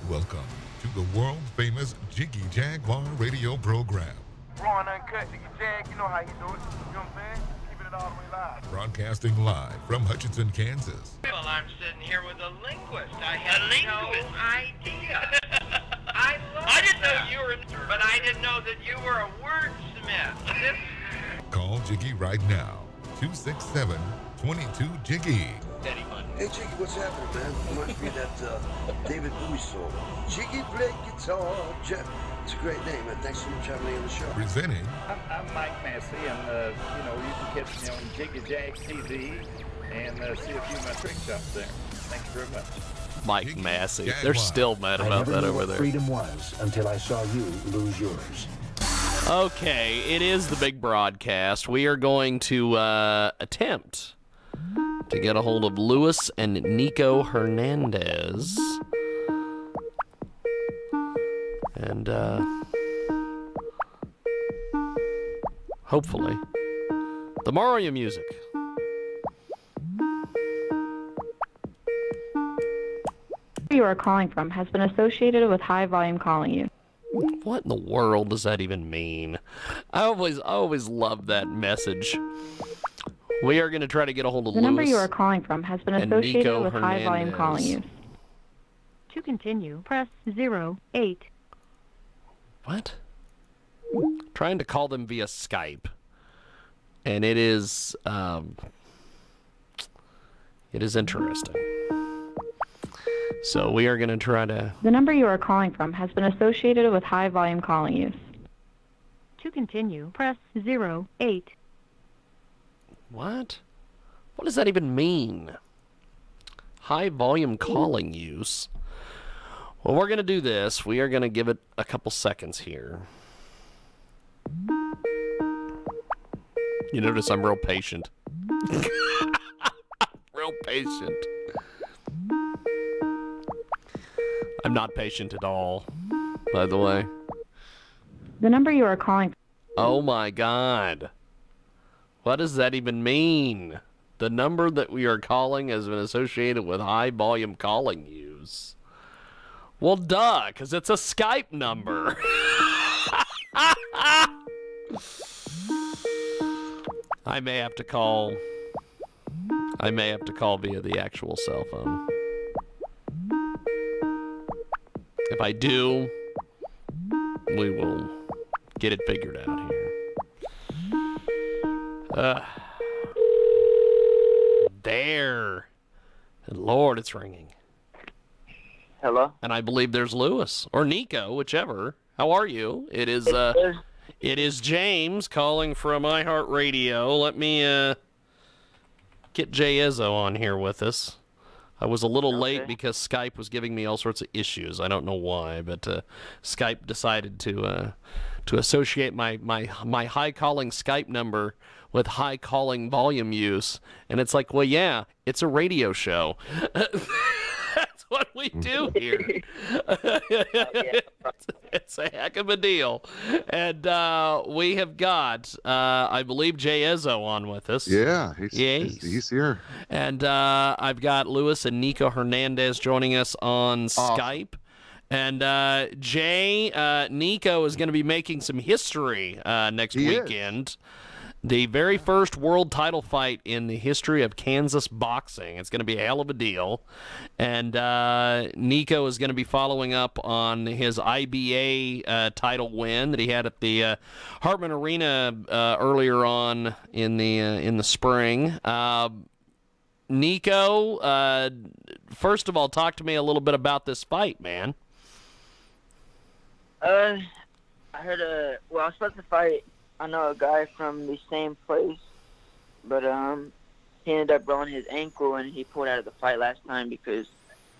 Welcome to the world-famous Jiggy Jaguar radio program. Raw and uncut, Jiggy Jag, you know how you do it. You know what I'm saying? Keeping it all the way live. Broadcasting live from Hutchinson, Kansas. Well, I'm sitting here with a linguist. I had no idea. I didn't know you were, but I didn't know that you were a wordsmith. Call Jiggy right now. 267-22-JIGGY. Hey Jiggy, what's happening, man? Reminds me of that David Bowie song. Jiggy play guitar, Jeff. It's a great name, man. Thanks so much for having me on the show. Presenting I'm Mike Massey, and you can catch me on Jiggy Jag TV and see a few of my trick shots there. Thank you very much. Mike Jiggy Massey. Jaguar. They're still mad about that over there. Freedom was until I saw you lose yours. Okay, it is the big broadcast. We are going to attempt to get a hold of Luis and Nico Hernandez. And hopefully, the Mario music. You are calling from has been associated with high volume calling you. What in the world does that even mean? I always love that message. We are going to try to get a hold of The number Luis you are calling from has been and associated Nico with high volume Hernandez. calling you. To continue, press 08. What? Trying to call them via Skype, and it is interesting. So we are going to try to. The number you are calling from has been associated with high volume calling use. To continue, press 08. What? What does that even mean? High volume calling use. Well, we're going to do this. We are going to give it a couple seconds here. You notice I'm real patient. Real patient. I'm not patient at all, by the way. The number you are calling. Oh my God. What does that even mean? The number that we are calling has been associated with high volume calling use. Well, duh, because it's a Skype number. I may have to call via the actual cell phone. If I do, we will get it figured out here. There. And Lord, it's ringing. Hello? And I believe there's Luis or Nico, whichever. How are you? It is James calling from iHeartRadio. Let me get Jay Izso on here with us. I was a little late because Skype was giving me all sorts of issues. I don't know why, but Skype decided to associate my high calling Skype number with high calling volume use, and it's like, well, yeah, it's a radio show. That's what we do here. It's a heck of a deal. And we have got, I believe, Jay Izso on with us. Yeah, he's here. And I've got Luis and Nico Hernandez joining us on Skype. And Jay, Nico is going to be making some history next weekend. The very first world title fight in the history of Kansas boxing. It's going to be a hell of a deal. And Nico is going to be following up on his IBA title win that he had at the Hartman Arena earlier on in the spring. Nico, first of all, talk to me a little bit about this fight, man. I heard I was supposed to fight, I know a guy from the same place, but he ended up rolling his ankle and he pulled out of the fight last time because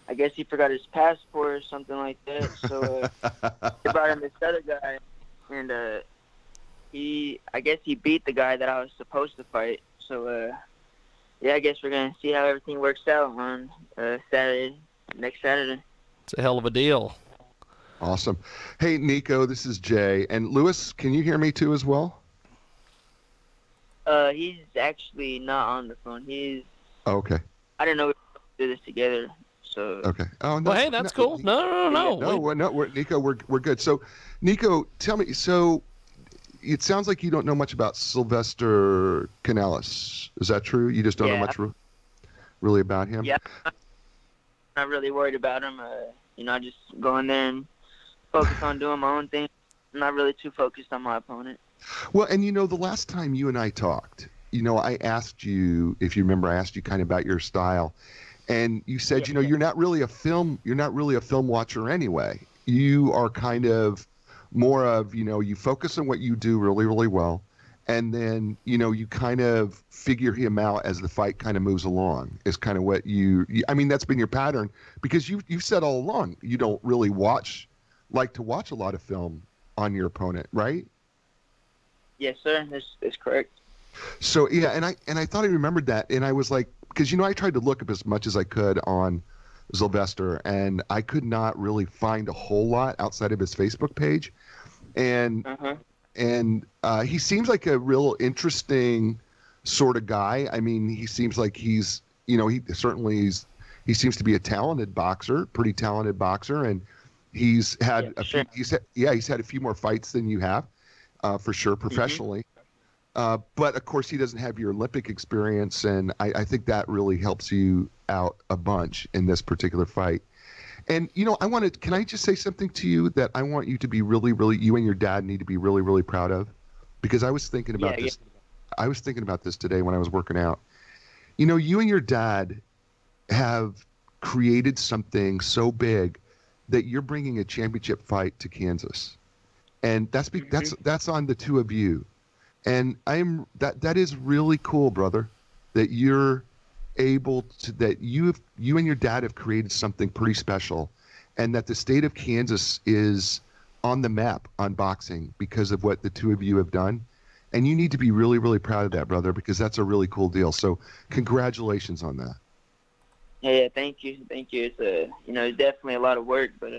I guess he forgot his passport or something like that. So they brought him this other guy, and I guess he beat the guy that I was supposed to fight. So yeah, I guess we're gonna see how everything works out on next Saturday. It's a hell of a deal. Awesome. Hey, Nico, this is Jay. And Luis, can you hear me too as well? He's actually not on the phone. Okay. I didn't know we were going to do this together. So. Okay. Oh no. Well, hey, that's cool. No. Nico, we're good. So, Nico, tell me. So, it sounds like you don't know much about Sylvester Canales. Is that true? You just don't know much really about him? Yeah. I'm not really worried about him. I just go in there and focus on doing my own thing. I'm not really too focused on my opponent. Well, and the last time you and I talked, I asked you, if you remember, I asked you kind of about your style, and you said, you're not really a film watcher anyway. You are kind of more of, you focus on what you do really, really well, and then, you kind of figure him out as the fight kind of moves along, is kind of what I mean, that's been your pattern, because you've said all along, you don't really like to watch a lot of film on your opponent, right? Yes, sir. That's correct. So, yeah, and I thought I remembered that, and I was like, because, I tried to look up as much as I could on Sylvester, and I could not really find a whole lot outside of his Facebook page. And he seems like a real interesting sort of guy. I mean, he seems like he's, he seems to be a talented boxer, pretty talented boxer, and he's had he's had a few more fights than you have, for sure, professionally. But of course, he doesn't have your Olympic experience, and I think that really helps you out a bunch in this particular fight. And, can I just say something to you that I want you to be really, really, you and your dad need to be really, really proud of? Because I was thinking about this. I was thinking about this today when I was working out. You and your dad have created something so big that you're bringing a championship fight to Kansas. And that's on the two of you. And that is really cool, brother, that you're able to, that you and your dad have created something pretty special, and that the state of Kansas is on the map on boxing because of what the two of you have done. And you need to be really, really proud of that, brother, because that's a really cool deal. So congratulations on that. Yeah, thank you. It's it's definitely a lot of work, but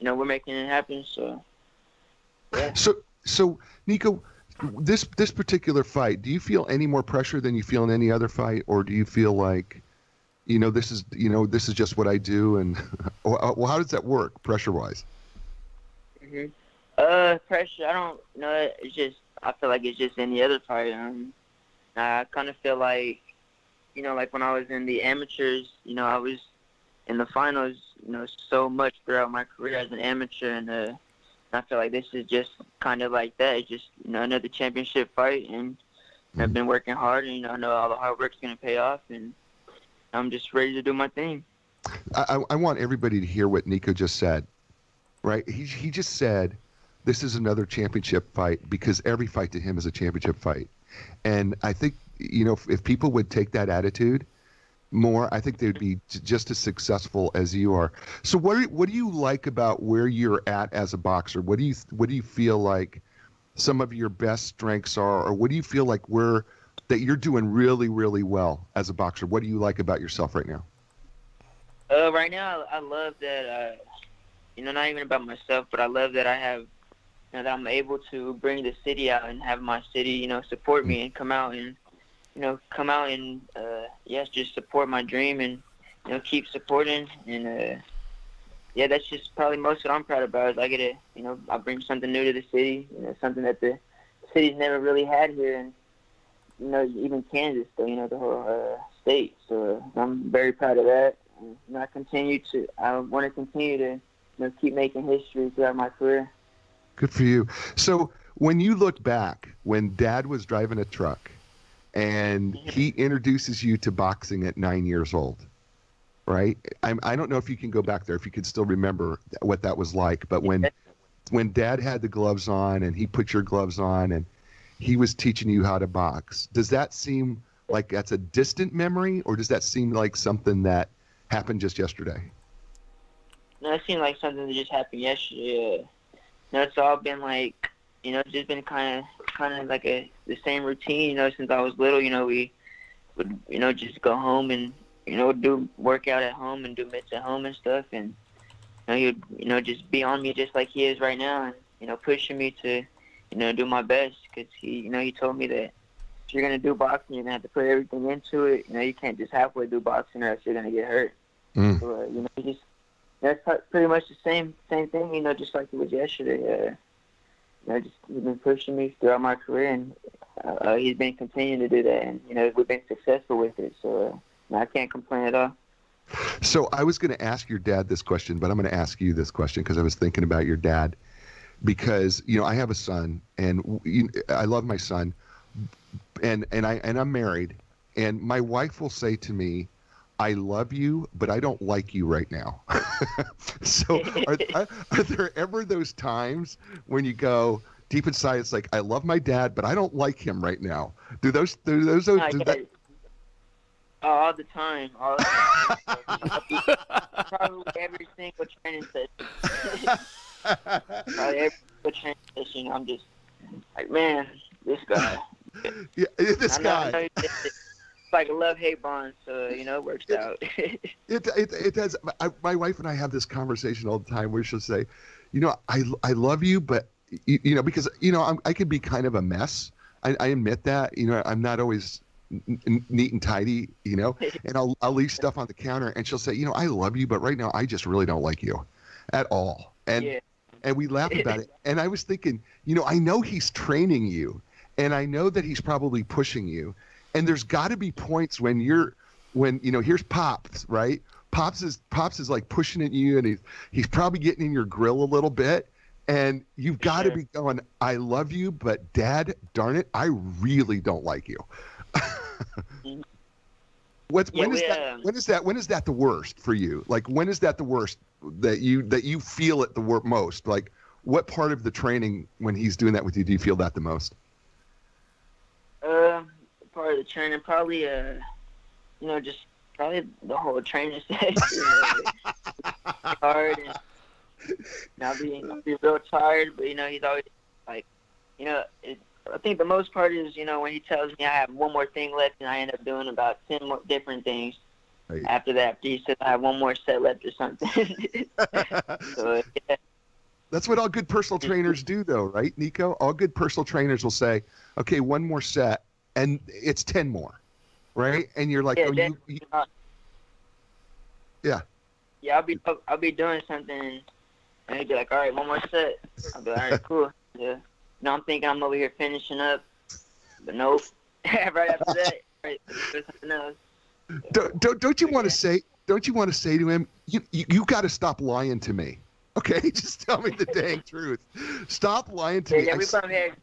we're making it happen. So yeah. So Nico, this particular fight, do you feel any more pressure than you feel in any other fight, or do you feel like, this is just what I do, and well, how does that work pressure wise? Pressure, I don't it's just, I feel like it's just any other fight. I kind of feel like, like when I was in the amateurs, I was in the finals, so much throughout my career as an amateur, and I feel like this is just kind of like that. It's just, another championship fight, and I've been working hard, and, I know all the hard work's going to pay off, and I'm just ready to do my thing. I want everybody to hear what Nico just said, right? He just said this is another championship fight, because every fight to him is a championship fight. And I think, if people would take that attitude more, I think they'd be just as successful as you are. So what do you like about where you're at as a boxer? What do you feel like some of your best strengths are, or what do you feel like that you're doing really, really well as a boxer? What do you like about yourself right now? Right now, I love that, not even about myself, but I love that I have, that I'm able to bring the city out and have my city, support me and come out and, just support my dream and, keep supporting. And, that's just probably most what I'm proud about, is I get to, I bring something new to the city, something that the city's never really had here. And, even Kansas, the whole state. So I'm very proud of that. And, I want to continue to, keep making history throughout my career. Good for you. So when you look back, when Dad was driving a truck and he introduces you to boxing at 9 years old, right? I don't know if you can go back there, if you can still remember what that was like, but when Dad had the gloves on and he put your gloves on and he was teaching you how to box, does that seem like that's a distant memory, or does that seem like something that happened just yesterday? No, it seemed like something that just happened yesterday. It's all been like, it's just been kind of like the same routine, since I was little. We would, just go home and, do workout at home and do mitts at home and stuff. And, he'd, just be on me just like he is right now and, pushing me to, do my best. Because he told me that if you're going to do boxing, you're going to have to put everything into it. You can't just halfway do boxing or else you're going to get hurt. So, you know, that's pretty much the same thing, you know, just like it was yesterday. You know, just he's been pushing me throughout my career, and he's been continuing to do that, and you know, we've been successful with it. So I can't complain at all. So I was going to ask your dad this question, but I'm going to ask you this question because I was thinking about your dad. Because you know, I have a son, and I love my son, and I'm married, and my wife will say to me, "I love you, but I don't like you right now." So are there ever those times when you go deep inside, it's like, I love my dad, but I don't like him right now? Do those all the time. Probably every single training session. Probably every single training session, I'm just like, man, this guy. Yeah, this guy. I know it's like a love-hate bond, so you know, it works out. It does. My wife and I have this conversation all the time where she'll say, you know, I love you, but you know, because you know, I could be kind of a mess. I admit that. You know, I'm not always neat and tidy. You know, and I'll leave stuff on the counter, and she'll say, you know, I love you, but right now I just really don't like you at all. And we laugh about it. And I was thinking, you know, I know he's training you, and I know that he's probably pushing you. And there's got to be points when you know, here's Pops, right? Pops is like pushing at you, and he's probably getting in your grill a little bit, and you've got to be going, I love you, but Dad, darn it, I really don't like you. When is that the worst for you? Like, when is that the worst that you feel it the most? Like, what part of the training when he's doing that with you do you feel that the most? Part of the training, probably, you know, just probably the whole training session. Hard, and I'll be real tired, but you know, he's always like, you know, I think the most part is, you know, when he tells me I have one more thing left, and I end up doing about 10 more different things. Right. After he says I have one more set left or something. So, yeah. That's what all good personal trainers do, though, right, Nico? All good personal trainers will say, okay, one more set, and it's 10 more, right? And you're like, yeah. Yeah, I'll be doing something, and he'll be like, all right, one more set. I'll be like, all right, cool. Yeah. No, I'm thinking I'm over here finishing up, but nope. Right after that, right, there's something else. Don't you want to say to him, you got to stop lying to me? Okay, just tell me the dang truth. Stop lying to me. Yeah, we bump heads.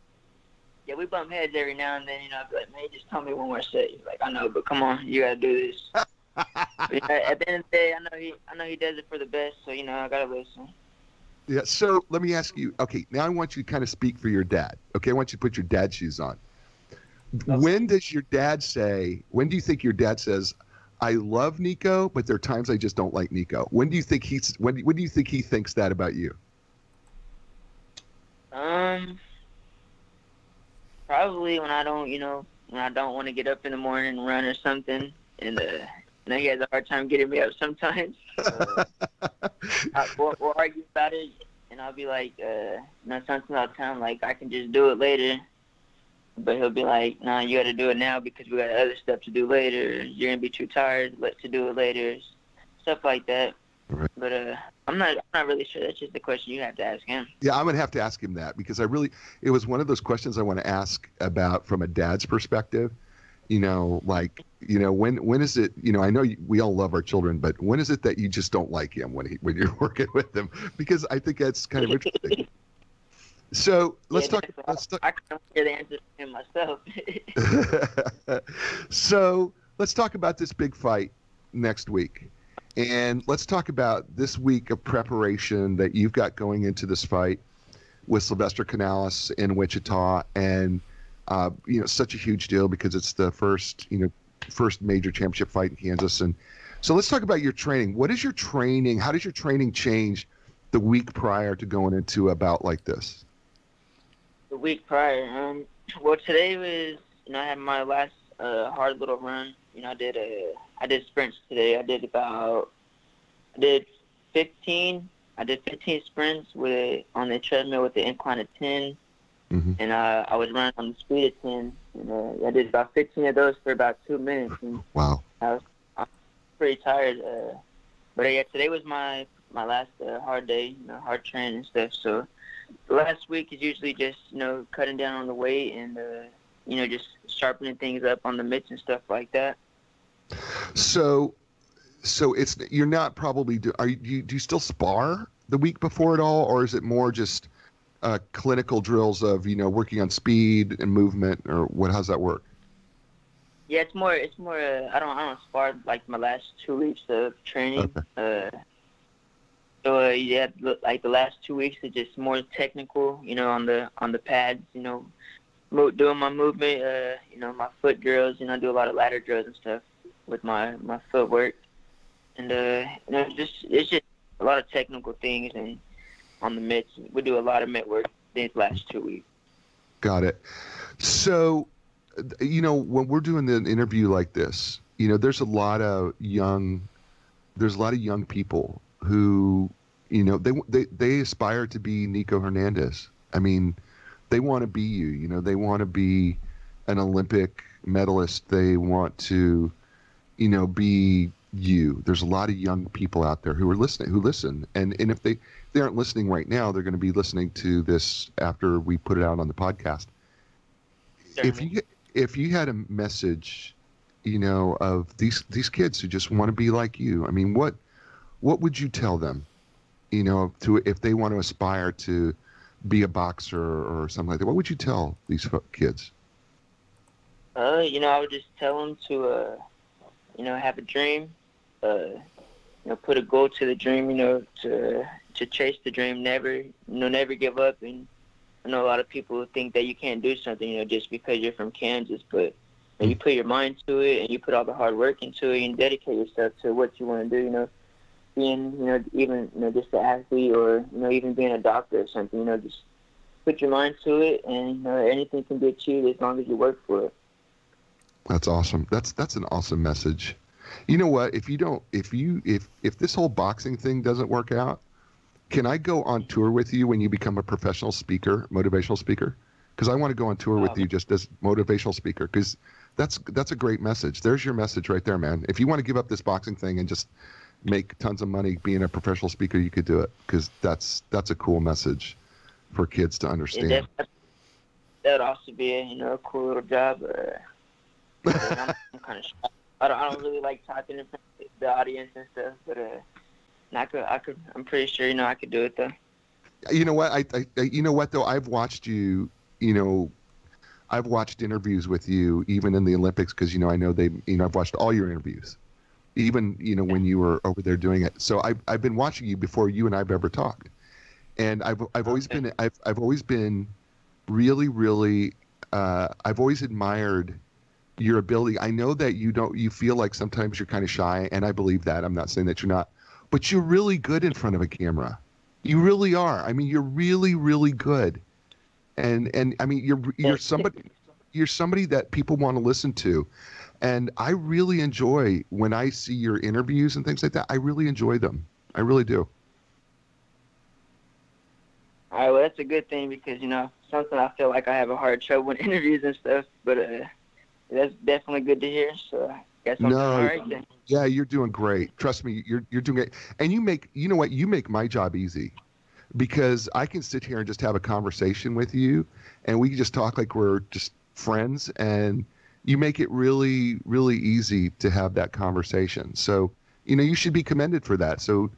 Yeah, we bump heads every now and then. You know, I'll be like, man, just tell me one more set. He's like, I know, but come on, you gotta do this. But, you know, at the end of the day, I know he does it for the best. So you know, I gotta listen. Yeah. So let me ask you. Okay, now I want you to kind of speak for your dad. Okay, I want you to put your dad's shoes on. Okay. When do you think your dad says, I love Nico, but there are times I just don't like Nico? When do you think he thinks that about you? Probably when I don't want to get up in the morning and run or something, and you know, he has a hard time getting me up sometimes. We'll argue about it, and I'll be like, you know, something I'll tell him like I can just do it later. But he'll be like, nah, you got to do it now because we got other stuff to do later. You're going to be too tired to do it later. Stuff like that. Right. But I'm not really sure. That's just the question you have to ask him. Yeah, I'm going to have to ask him that because it was one of those questions I want to ask about from a dad's perspective. You know, like, you know, when is it, you know, I know we all love our children, but when is it that you just don't like him when you're working with them? Because I think that's kind of interesting. So let's talk. I can't hear the answer to him myself. So let's talk about this big fight next week, and let's talk about this week of preparation that you've got going into this fight with Sylvester Canales in Wichita, and you know, such a huge deal because it's the first major championship fight in Kansas. And so let's talk about your training. What is your training? How does your training change the week prior to going into a bout like this? The week prior, well, today was, you know, I had my last hard little run. You know, I did sprints today. I did 15 sprints on the treadmill with the incline of 10. Mm-hmm. And I was running on the speed of 10. And I did about 15 of those for about 2 minutes. And wow. I was pretty tired. But yeah, today was my last hard day, hard training and stuff. So the last week is usually just, cutting down on the weight and, just sharpening things up on the mitts and stuff like that. So you're not probably do you still spar the week before it all, or is it more just clinical drills of working on speed and movement, or what? How's that work? Yeah, it's more. I don't spar like my last 2 weeks of training. Okay. Yeah, like the last 2 weeks are just more technical. On the pads. Doing my movement. My foot drills. I do a lot of ladder drills and stuff with my footwork. And it's just a lot of technical things, and on the mitts, we do a lot of mitt work these last 2 weeks. Got it. So, when we're doing an interview like this, there's a lot of young people who, they aspire to be Nico Hernandez. I mean, they want to be you. They want to be an Olympic medalist. They want to, be you. There's a lot of young people out there who listen. And if they aren't listening right now, they're going to be listening to this after we put it out on the podcast. Certainly. If you had a message, of these kids who just want to be like you, I mean, what would you tell them, if they want to aspire to be a boxer or something like that? What would you tell these kids? I would just tell them to, have a dream, put a goal to the dream, to chase the dream, never give up. And I know a lot of people think that you can't do something, just because you're from Kansas, but you put your mind to it and you put all the hard work into it and dedicate yourself to what you want to do, being, even, just an athlete or, even being a doctor or something, just put your mind to it and, anything can be achieved as long as you work for it. That's awesome. That's an awesome message. You know what? If this whole boxing thing doesn't work out, can I go on tour with you when you become a professional speaker, motivational speaker? Because I want to go on tour with you just as motivational speaker, because that's a great message. There's your message right there, man. If you want to give up this boxing thing and just make tons of money being a professional speaker, you could do it, because that's a cool message for kids to understand. Yeah, that would also be a cool little job. I'm kind of shy. I don't really like talking in front of the audience and stuff, but I'm pretty sure I could do it though. You know what? You know what though? I've watched you. I've watched interviews with you even in the Olympics, because I know I've watched all your interviews, even when you were over there doing it. So I've been watching you before you and I've ever talked, and I've always been really, really I've always admired your ability. I know that you feel like sometimes you're kind of shy, and I believe that. I'm not saying that you're not, but you're really good in front of a camera. You really are. I mean, you're really, really good. And I mean, you're somebody that people want to listen to. And I really enjoy when I see your interviews and things like that. I really enjoy them. I really do. All right, well, that's a good thing, because, something I feel like I have a hard trouble in interviews and stuff, but that's definitely good to hear. So I guess I'm doing all right then. Yeah, you're doing great. Trust me, you're doing great. And you make my job easy, because I can sit here and just have a conversation with you, and we can just talk like we're just friends, and you make it really, really easy to have that conversation. So, you should be commended for that. So,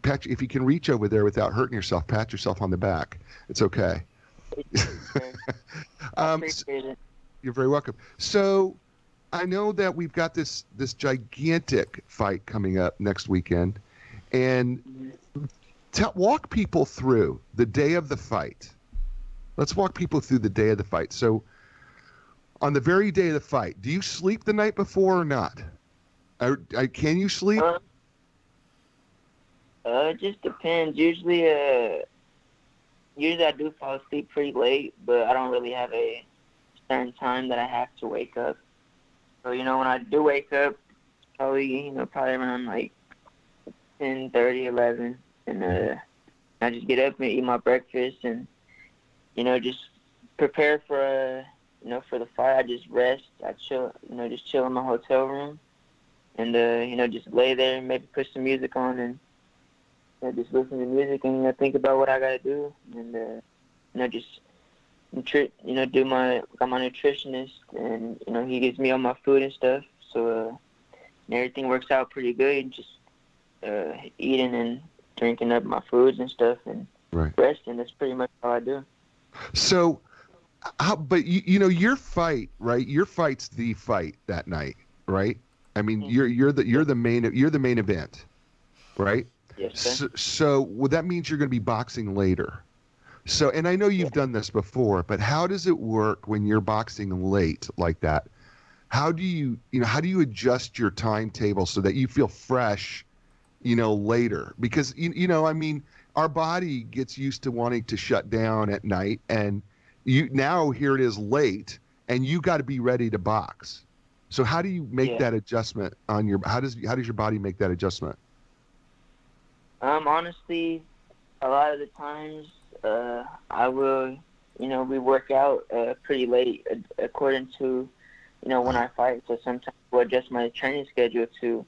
pat, if you can reach over there without hurting yourself, pat yourself on the back. It's okay. I appreciate it. You're very welcome. So I know that we've got this gigantic fight coming up next weekend, and walk people through the day of the fight. Let's walk people through the day of the fight. So on the very day of the fight, do you sleep the night before or not? Can you sleep? It just depends. Usually I do fall asleep pretty late, but I don't really have a certain time that I have to wake up. So, when I do wake up, probably around like 10:30, 11, and I just get up and eat my breakfast and, just prepare for for the fight. I just rest. I chill, just chill in my hotel room, and just lay there and maybe put some music on and just listen to music and think about what I gotta do, and just do my nutritionist, and he gives me all my food and stuff, so and everything works out pretty good. Just eating and drinking up my foods and stuff, and resting. That's pretty much all I do. So, but your fight, right? Your fight's the fight that night, right? I mean, you're the main event, right? Yes, sir. So that means you're going to be boxing later. So, and I know you've done this before, but how does it work when you're boxing late like that? How do you adjust your timetable so that you feel fresh, later? Because, I mean, our body gets used to wanting to shut down at night, and now here it is late, and you got to be ready to box. So how do you make that adjustment how does your body make that adjustment? Honestly, a lot of the times, I will, we work out pretty late according to, when I fight. So sometimes we'll adjust my training schedule to,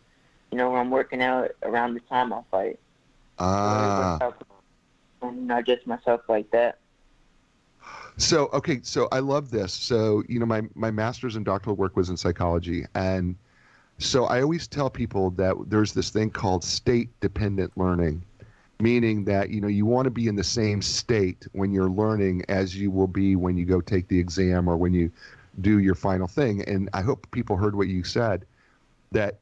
when I'm working out around the time I fight. And I adjust myself like that. So, okay, so I love this. So, my master's in doctoral work was in psychology. And so I always tell people that there's this thing called state-dependent learning, meaning that, you want to be in the same state when you're learning as you will be when you go take the exam or when you do your final thing. And I hope people heard what you said, that,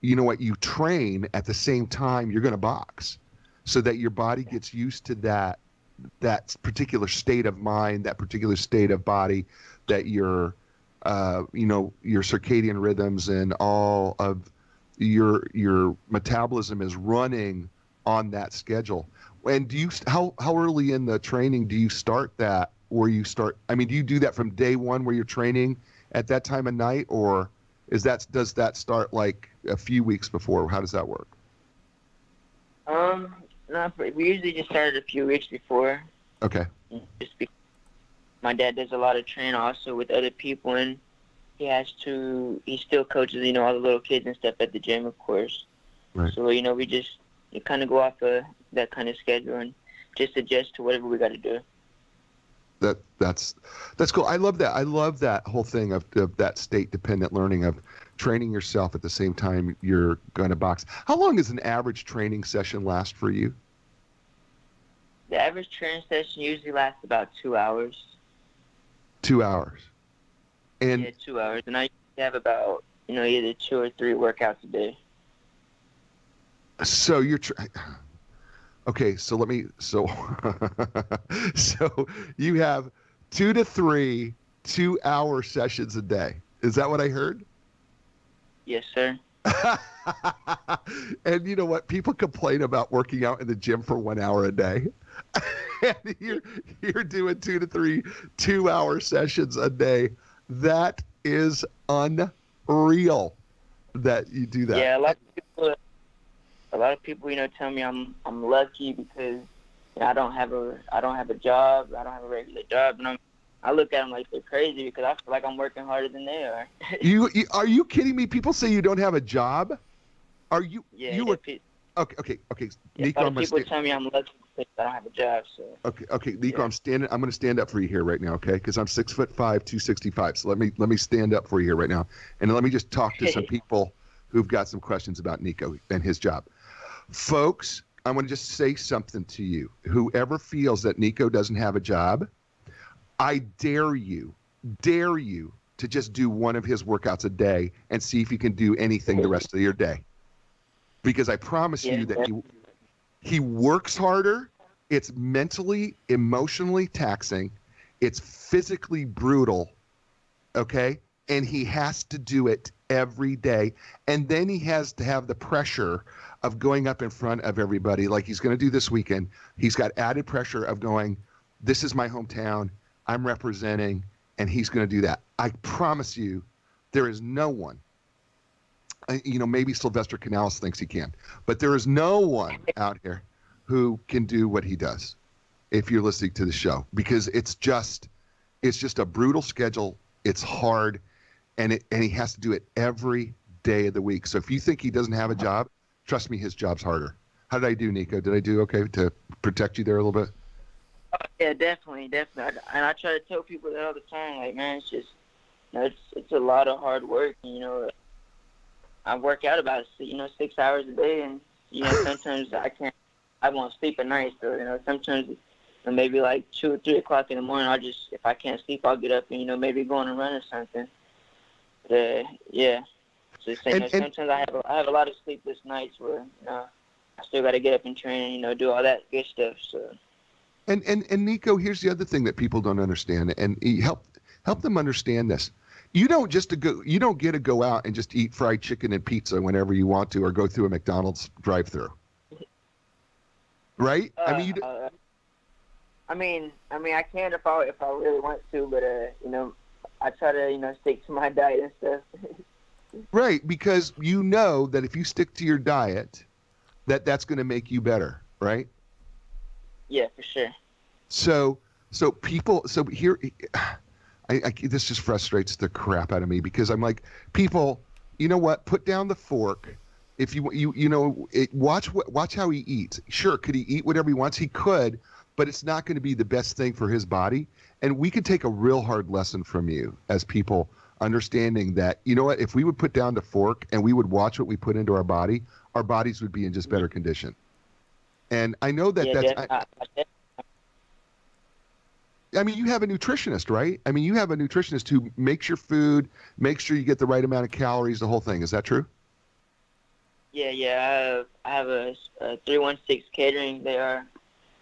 you train at the same time you're going to box, so that your body gets used to that particular state of mind, that particular state of body, that your circadian rhythms and all of your metabolism is running on that schedule. And how early in the training do you start that? Or do you do that from day one where you're training at that time of night, or does that start like a few weeks before? How does that work? No, we usually just started a few weeks before. Okay. Just because my dad does a lot of training also with other people, and he still coaches, all the little kids and stuff at the gym, of course. Right. So, we kind of go off of that kind of schedule and just adjust to whatever we got to do. That's cool. I love that. I love that whole thing of that state-dependent learning of training yourself at the same time you're going to box. How long does an average training session last for you? The average training session usually lasts about 2 hours. 2 hours. And 2 hours. And I have about, either 2 or 3 workouts a day. So you're okay, so so you have 2 to 3 2-hour sessions a day. Is that what I heard? Yes, sir. And you know what? People complain about working out in the gym for 1 hour a day. And you're doing 2 to 3 2-hour sessions a day. That is unreal that you do that. Yeah, a lot of people, tell me I'm lucky because I don't have a job. I don't have a regular job, and I look at them like they're crazy because I feel like I'm working harder than they are. Are you kidding me? People say you don't have a job? Are you? Yeah. Okay. Yeah, Nico, people tell me I'm lucky because I don't have a job. So. Okay, Nico, yeah. I'm going to stand up for you here right now, okay? Because I'm 6'5", 265. So let me stand up for you here right now, and let me just talk to some people who've got some questions about Nico and his job. Folks, I'm going to just say something to you. Whoever feels that Nico doesn't have a job, I dare you to just do one of his workouts a day and see if you can do anything the rest of your day. Because I promise you that he works harder. It's mentally, emotionally taxing. It's physically brutal, okay? And he has to do it every day. And then he has to have the pressure of going up in front of everybody like he's going to do this weekend. He's got added pressure of going, this is my hometown, I'm representing, and he's going to do that. I promise you, there is no one, maybe Sylvester Canales thinks he can, but there is no one out here who can do what he does if you're listening to the show, because it's just a brutal schedule. It's hard, and he has to do it every day of the week. So if you think he doesn't have a job, trust me, his job's harder. How did I do, Nico? Did I do okay to protect you there a little bit? Yeah, definitely. And I try to tell people that all the time. Like, man, it's just, it's a lot of hard work. I work out about 6 hours a day, and sometimes I won't sleep at night. So sometimes maybe like 2 or 3 o'clock in the morning, if I can't sleep, I'll get up and maybe go on a run or something. But, yeah. So sometimes I have a lot of sleepless nights where I still got to get up and train and do all that good stuff. So. And Nico, here's the other thing that people don't understand, and help them understand this. You don't get to go out and just eat fried chicken and pizza whenever you want to, or go through a McDonald's drive-through, right? I can if I really want to, but I try to stick to my diet and stuff. Right, because you know that if you stick to your diet, that's going to make you better, right? Yeah, for sure. So here, this just frustrates the crap out of me, because I'm like, people, you know what? Put down the fork. If watch how he eats. Sure, could he eat whatever he wants? He could, but it's not going to be the best thing for his body. And we could take a real hard lesson from you as people, understanding that, you know what? If we would put down the fork and we would watch what we put into our bodies would be in just better condition. And I know that you have a nutritionist, right? I mean, you have a nutritionist who makes your food, makes sure you get the right amount of calories, the whole thing. Is that true? Yeah. I have a 316 Catering. They are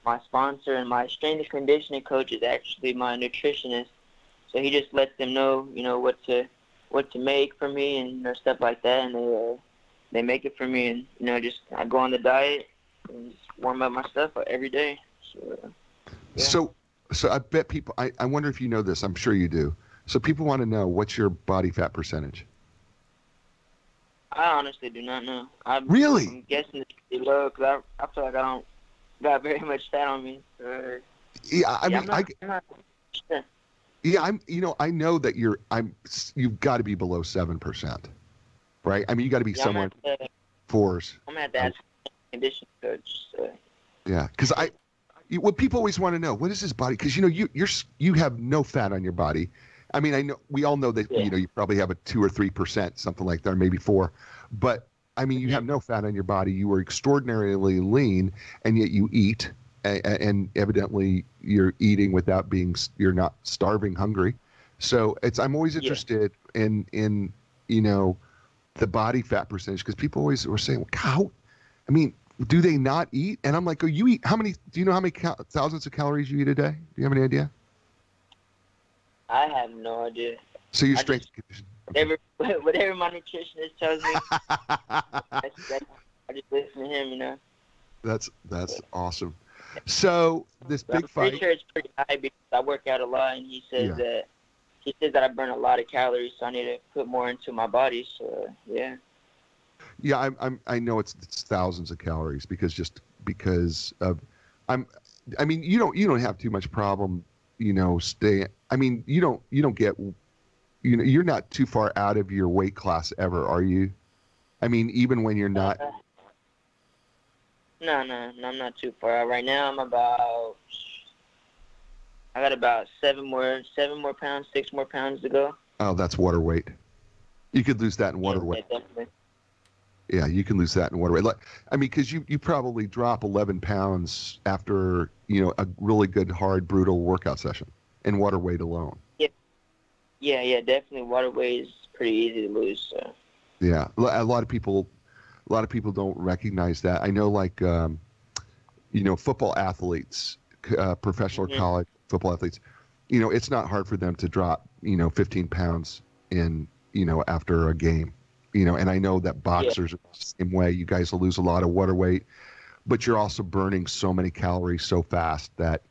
my sponsor, and my strength and conditioning coach is actually my nutritionist. So he just lets them know, what to make for me and stuff like that, and they make it for me, and I go on the diet and just warm up my stuff every day. So, yeah. So I bet people, I wonder if you know this. I'm sure you do. So people want to know, what's your body fat percentage? I honestly do not know. Really? I'm guessing it's pretty low, because I feel like I don't got very much fat on me. I'm not sure. Yeah, I know that you've got to be below 7%, right? I mean, you got to be somewhere fours. I'm at that condition coach. So. Yeah, because what people always want to know, what is his body? Because you have no fat on your body. I mean, I know we all know that you probably have a 2 or 3%, something like that, or maybe 4. But I mean, you have no fat on your body. You are extraordinarily lean, and yet you eat. And evidently you're eating without you're not starving hungry. So I'm always interested in the body fat percentage, because people always were saying, how, I mean, do they not eat? And I'm like, do you know how many thousands of calories you eat a day? Do you have any idea? I have no idea. So your strength and conditioning. Whatever my nutritionist tells me, I just listen to him, That's awesome. So this big fight. I'm pretty sure it's pretty high because I work out a lot, and he says that I burn a lot of calories, so I need to put more into my body. So yeah. Yeah, I know it's thousands of calories because of I mean, you don't have too much problem, staying. I mean, you don't get, you're not too far out of your weight class ever, are you? I mean, even when you're not. No, I'm not too far out. Right now, I got about 7 more pounds, 6 more pounds to go. Oh, that's water weight. You could lose that in water weight. Definitely. Yeah, you can lose that in water weight. I mean, because you probably drop 11 pounds after, a really good, hard, brutal workout session in water weight alone. Yeah, definitely. Water weight is pretty easy to lose. So. Yeah, a lot of people don't recognize that. I know, football athletes, professional college football athletes, it's not hard for them to drop, 15 pounds in, after a game, and I know that boxers are the same way. You guys will lose a lot of water weight, but you're also burning so many calories so fast that,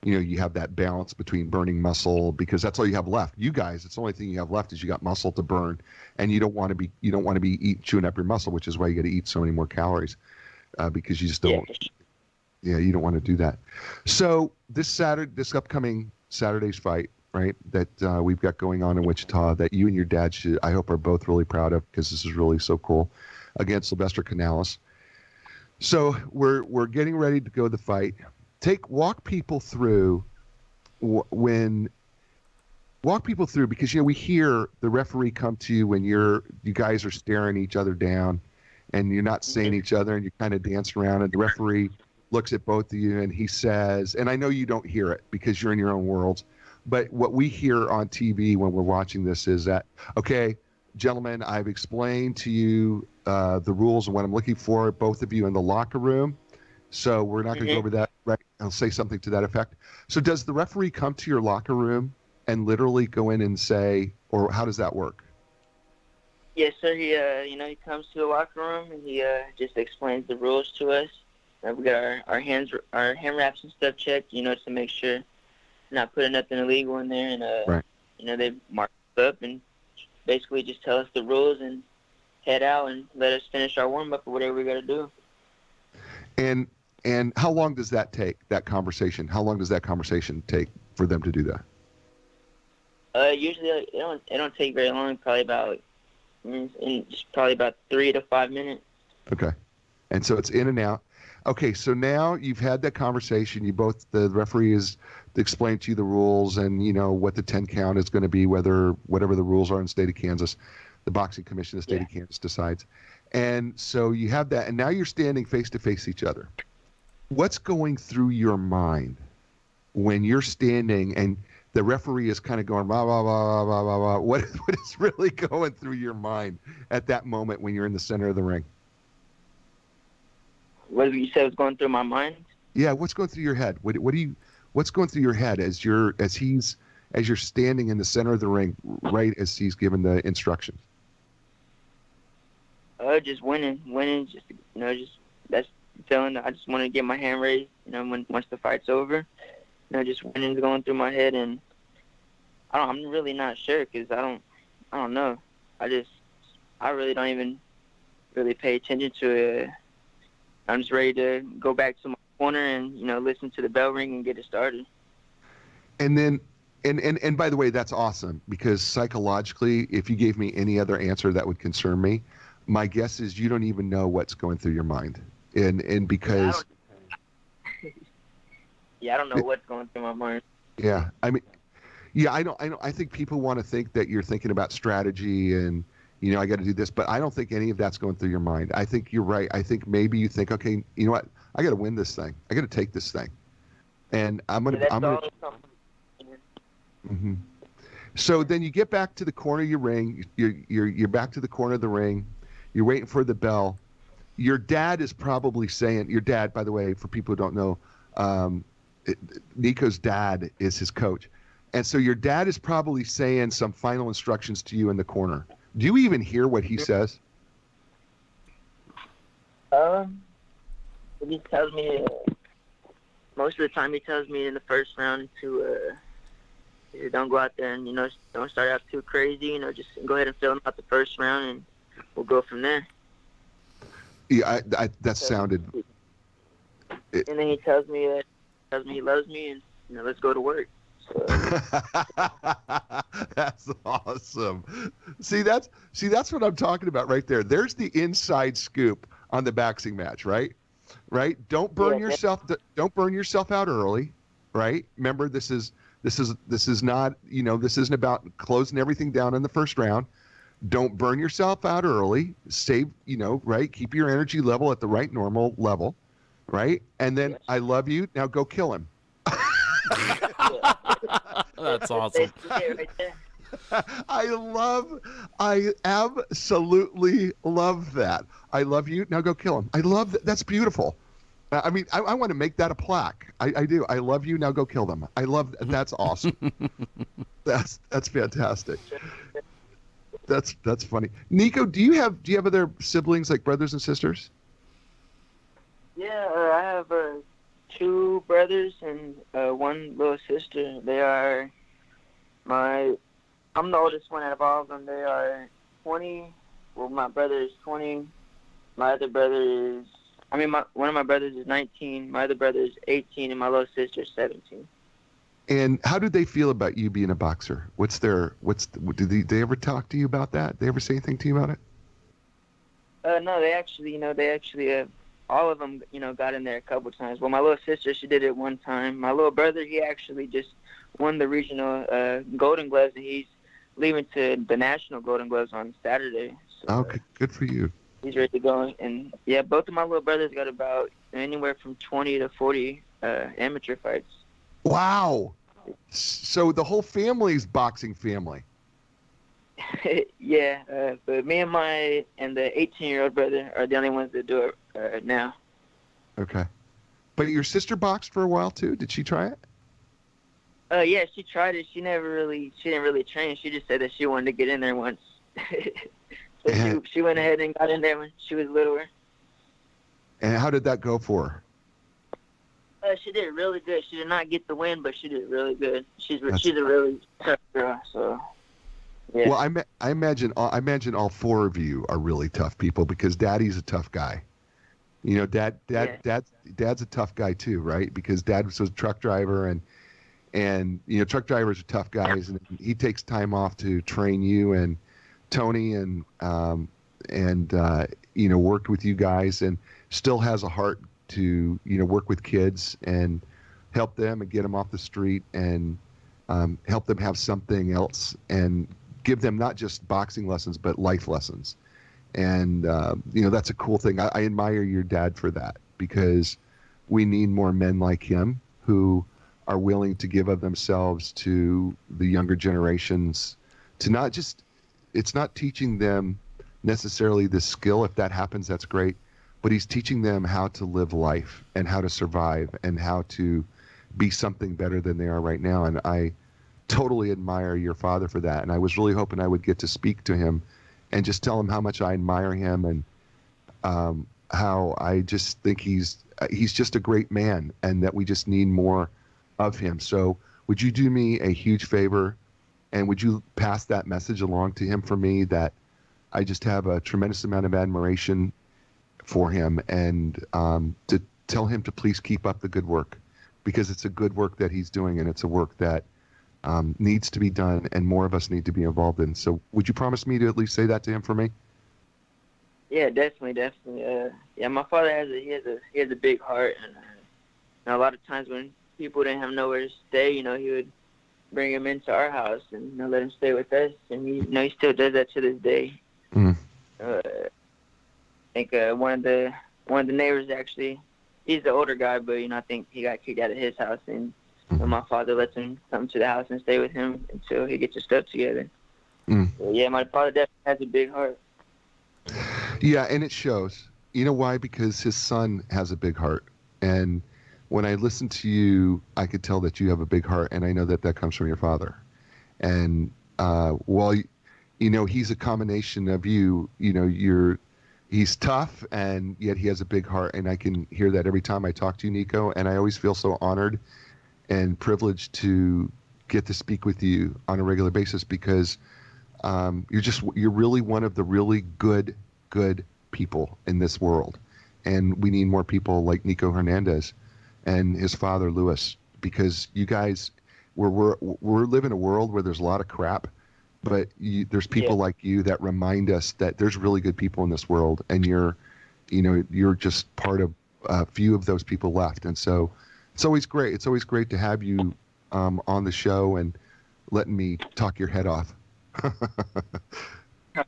you have that balance between burning muscle, because that's all you have left. You guys, it's the only thing you have left is you got muscle to burn, and you don't want to be chewing up your muscle, which is why you got to eat so many more calories, because you just don't. Yeah, you don't want to do that. So this upcoming Saturday's fight, right, that we've got going on in Wichita that you and your dad should, I hope, are both really proud of, because this is really so cool, against Sylvester Canales. So we're getting ready to go to the fight. Walk people through because we hear the referee come to you when you guys are staring each other down, and you're not seeing each other, and you kind of dance around, and the referee looks at both of you and he says, and I know you don't hear it because you're in your own worlds, but what we hear on TV when we're watching this is that, okay, gentlemen, I've explained to you the rules and what I'm looking for, both of you in the locker room. So we're not going to go over that, right? I'll say something to that effect. So does the referee come to your locker room and literally go in and say, or how does that work? Yes, sir. He comes to the locker room and he just explains the rules to us. We got our hand wraps and stuff checked, to make sure not putting nothing illegal in there, and right. They mark us up and basically just tell us the rules and head out and let us finish our warm up or whatever we got to do. And how long does that take? That conversation? How long does that conversation take for them to do that? Usually it don't take very long. Probably about 3 to 5 minutes. Okay, and so it's in and out. Okay, so now you've had that conversation. The referee has explained to you the rules and what the 10 count is going to be, whatever the rules are in the state of Kansas. The boxing commission of the state of Kansas decides. And so you have that, and now you're standing face to face each other. What's going through your mind when you're standing and the referee is kind of going blah blah blah blah blah blah? What is really going through your mind at that moment when you're in the center of the ring? What did you say was going through my mind? Yeah, what's going through your head? What's going through your head as you're standing in the center of the ring, right as he's given the instructions? Just winning, just that's the feeling. I just want to get my hand raised, once the fight's over. Just winning's going through my head, and I'm really not sure because I don't know. I really don't even really pay attention to it. I'm just ready to go back to my corner and, listen to the bell ring and get it started. And then, and by the way, that's awesome, because psychologically, if you gave me any other answer that would concern me, my guess is you don't even know what's going through your mind. And because... I don't know what's going through my mind. Yeah. I mean, I think people want to think that you're thinking about strategy and, I got to do this, but I don't think any of that's going through your mind. I think you're right. I think maybe you think, okay, you know what? I got to win this thing. I got to take this thing. And I'm going to... Mm-hmm. So then you get back to the corner of your ring. You're back to the corner of the ring. You're waiting for the bell. Your dad is probably saying, your dad, by the way, for people who don't know, Nico's dad is his coach. And so your dad is probably saying some final instructions to you in the corner. Do you even hear what he says? He tells me, most of the time he tells me in the first round to don't go out there and, don't start out too crazy, just go ahead and fill him out the first round and we'll go from there. Yeah, that sounded... And then he tells me he loves me and, let's go to work. So. That's awesome. See, that's what I'm talking about right there. There's the inside scoop on the boxing match, right? Right? Don't burn yourself out early, right? Remember, this is not, this isn't about closing everything down in the first round. Don't burn yourself out early. Save, right? Keep your energy level at the right normal level, right? And then I love you. Now go kill him. That's awesome. I absolutely love that. I love you. Now go kill him. I love that. That's beautiful. I mean, I want to make that a plaque. I do. I love you. Now go kill them. I love that. That's awesome. That's fantastic. That's funny. Nico, do you have other siblings, like brothers and sisters? Yeah, I have 2 brothers and 1 little sister. They are I'm the oldest one out of all of them. They are 20. Well, my brother is 20. My other brother is, one of my brothers is 19. My other brother is 18, and my little sister is 17. And how do they feel about you being a boxer? Do they ever talk to you about that? They ever say anything to you about it? No, they actually, all of them, got in there a couple times. Well, my little sister, she did it one time. My little brother, he actually just won the regional Golden Gloves, and he's leaving to the national Golden Gloves on Saturday. So, okay, good for you. He's ready to go. And, yeah, both of my little brothers got about anywhere from 20 to 40 amateur fights. Wow. So the whole family's boxing family. Yeah, but me and the 18-year-old brother are the only ones that do it now. Okay. But your sister boxed for a while, too? Did she try it? Yeah, she tried it. She didn't really train. She just said that she wanted to get in there once. So she went ahead and got in there when she was littler. And how did that go for her? She did really good. She did not get the win, but she did really good. She's a really tough girl. So, yeah. Well, I imagine all four of you are really tough people because Daddy's a tough guy. Dad's a tough guy too, right? Because Dad was a truck driver, and truck drivers are tough guys, and he takes time off to train you and Tony and worked with you guys, and still has a heart to work with kids and help them and get them off the street and help them have something else and give them not just boxing lessons but life lessons. And that's a cool thing. I admire your dad for that, because we need more men like him who are willing to give of themselves to the younger generations, to not just, it's not teaching them necessarily the skill. If that happens, that's great. But he's teaching them how to live life and how to survive and how to be something better than they are right now. And I totally admire your father for that. And I was really hoping I would get to speak to him and just tell him how much I admire him and how I just think he's just a great man and that we just need more of him. So would you do me a huge favor and would you pass that message along to him for me, that I just have a tremendous amount of admiration for him, and to tell him to please keep up the good work, because it's a good work that he's doing and it's a work that needs to be done and more of us need to be involved in. So would you promise me to at least say that to him for me? Yeah, definitely. Yeah, my father has a big heart, and a lot of times when people didn't have nowhere to stay, he would bring him into our house and let him stay with us, and he still does that to this day. Mm. I think one of the neighbors, actually, he's the older guy, but I think he got kicked out of his house, and my father lets him come to the house and stay with him until he gets his stuff together. Mm. So, yeah, my father definitely has a big heart. Yeah, and it shows. You know why? Because his son has a big heart, and when I listen to you, I could tell that you have a big heart, and I know that comes from your father. And while he's a combination of you, he's tough, and yet he has a big heart, and I can hear that every time I talk to you, Nico, and I always feel so honored and privileged to get to speak with you on a regular basis, because you're really one of the really good people in this world, and we need more people like Nico Hernandez and his father Luis, because you guys, we're living in a world where there's a lot of crap, but there's people like you that remind us that there's really good people in this world, and you're just part of a few of those people left. And so it's always great. It's always great to have you on the show and letting me talk your head off.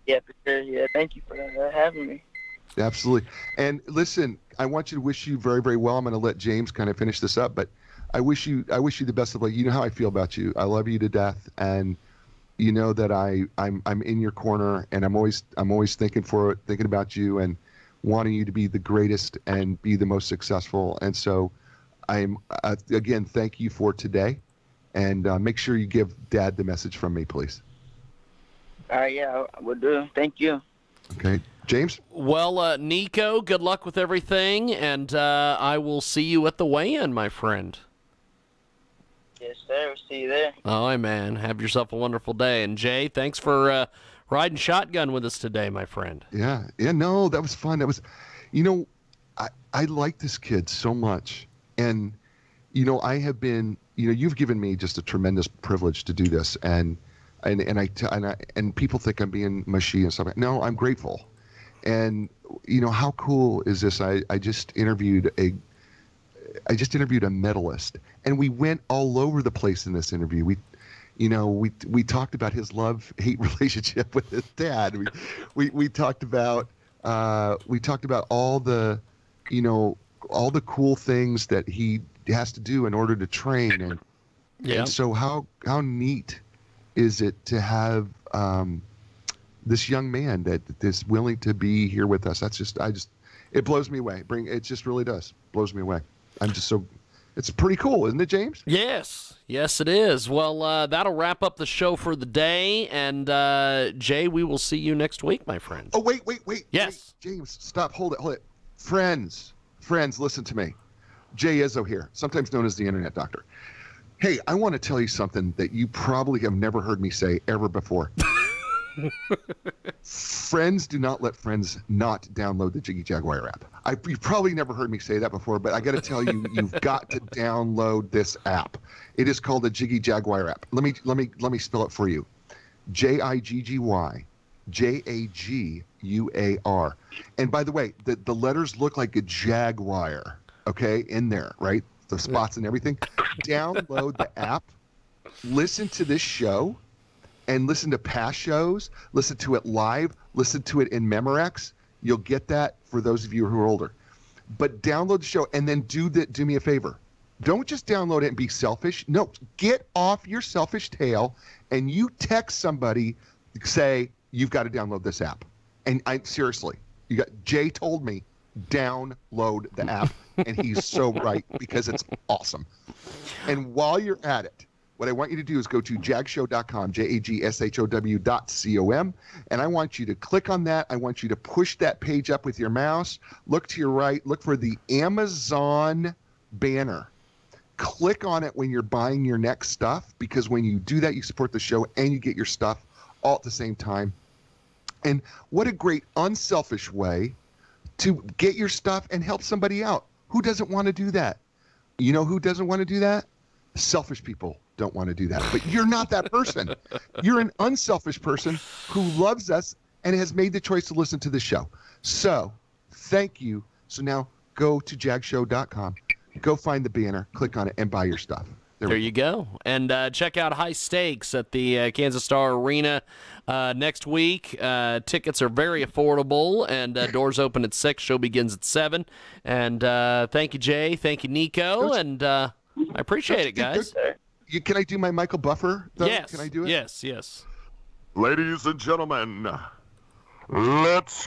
Yeah, for sure. Yeah, thank you for having me. Absolutely. And listen, I want you to wish you very, very well. I'm going to let James kind of finish this up, but I wish you the best of luck. You know how I feel about you. I love you to death, and you know that I'm in your corner, and I'm always thinking about you and wanting you to be the greatest and be the most successful. And so I'm again, thank you for today, and make sure you give Dad the message from me, please. All right, yeah, I will do. Thank you. Okay. James? Well, Nico, good luck with everything, and I will see you at the weigh-in, my friend. Yes, sir. We'll see you there. All right, man. Have yourself a wonderful day. And, Jay, thanks for riding shotgun with us today, my friend. Yeah. No, that was fun. That was, I like this kid so much. And, I have been, you've given me just a tremendous privilege to do this, and people think I'm being mushy and stuff. No, I'm grateful. And how cool is this? I just interviewed a medalist, and we went all over the place in this interview. We talked about his love-hate relationship with his dad. We talked about all the cool things that he has to do in order to train, and so how neat is it to have this young man that is willing to be here with us? It blows me away. It just really does. Blows me away. It's pretty cool, isn't it, James? Yes, it is. Well, that'll wrap up the show for the day, and Jay, we will see you next week, my friend. Oh, wait. Yes. Wait, James, stop. Hold it. Friends, listen to me. Jay Izso here, sometimes known as the Internet Doctor. Hey, I want to tell you something that you probably have never heard me say ever before. Friends do not let friends not download the Jiggy Jaguar app. You've probably never heard me say that before, but I got to tell you, you've got to download this app. It is called the Jiggy Jaguar app. Let me spell it for you. Jiggy Jaguar. And by the way, the letters look like a jaguar, okay, in there, right? The spots and everything. Download the app. Listen to this show. And listen to past shows, listen to it live, listen to it in Memorex. You'll get that for those of you who are older. But download the show and then do me a favor. Don't just download it and be selfish. No, get off your selfish tail and you text somebody, say, you've got to download this app. And seriously, Jay told me, download the app. And he's so right, because it's awesome. And while you're at it, what I want you to do is go to jagshow.com, jagshow.com, and I want you to click on that. I want you to push that page up with your mouse. Look to your right. Look for the Amazon banner. Click on it when you're buying your next stuff, because when you do that, you support the show and you get your stuff all at the same time. And what a great unselfish way to get your stuff and help somebody out. Who doesn't want to do that? You know who doesn't want to do that? Selfish people don't want to do that. But you're not that person. You're an unselfish person who loves us and has made the choice to listen to the show. So thank you. So now go to jagshow.com, go find the banner, click on it, and buy your stuff. There you go. And check out High Stakes at the Kansas Star Arena next week. Tickets are very affordable, and doors open at 6. Show begins at 7. And thank you, Jay. Thank you, Nico. And I appreciate it, guys. Can I do my Michael Buffer, though? Yes. Can I do it? Yes. Ladies and gentlemen, let's